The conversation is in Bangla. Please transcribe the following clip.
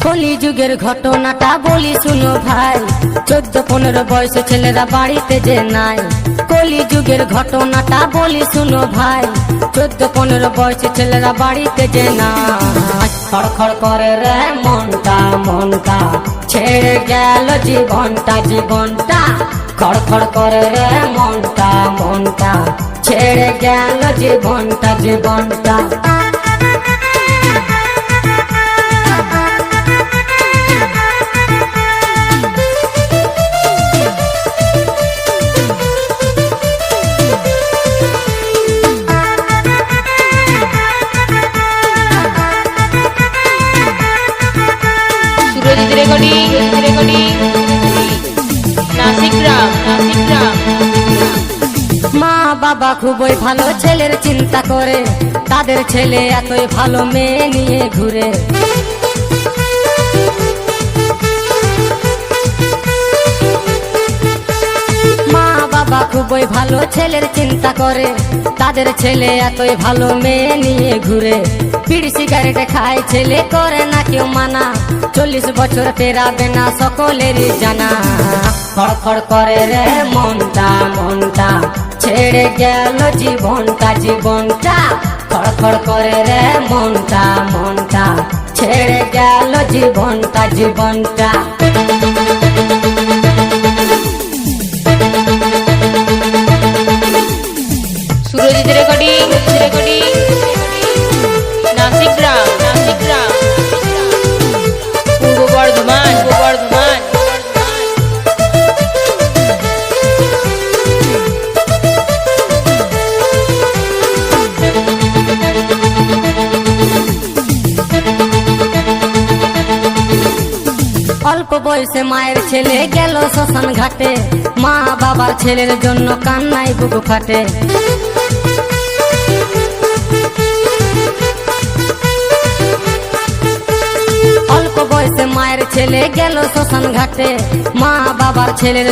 কলি যুগের ঘটনাটা বলি শুনো ভাই, 14-15 বয়সে ছেলেরা বাড়িতে যে নাই। কলি যুগের ঘটনাটা বলি শুনো ভাই, 14-15 বয়সে ছেলেরা বাড়িতে যে নাই। খড়খড় করে রে মনটা মনটা, ছেড়ে গেল জীবনটা জীবনটা। খড়খড় করে রে মনটা মনটা, ছেড়ে গেল জীবনটা জীবনটা। মা বাবা খুবই ভালো ছেলের চিন্তা করে, তাদের ছেলে এতই ভালো মেয়ে নিয়ে ঘুরে। মা বাবা খুবই ভালো ছেলের চিন্তা করে, তাদের ছেলে এতই ভালো মেয়ে নিয়ে ঘুরে। বিড়ি সিগারেট খায় ছেলে, করে না কেউ মানা, 40 বছর পেরাবে না সকলেরই জানা। খড়খড় করে রে মনটা মনটা, ছেড়ে গেল জীবনটা জীবনটা। খড়খড় করে রে মনটা মনটা, ছেড়ে গেল জীবনটা জীবনটা। সুরজিৎ রেকর্ডিং নাসিকগ্রাম পূর্ব বর্ধমান। অল্প বয়সে মায়ের ছেলে গেল শ্মশান ঘাটে, মা বাবার ছেলের জন্য কান্নাই বুক ফাটে। অল্প বয়সে মায়ের ছেলে গেল শ্মশান ঘাটে, মা বাবার ছেলের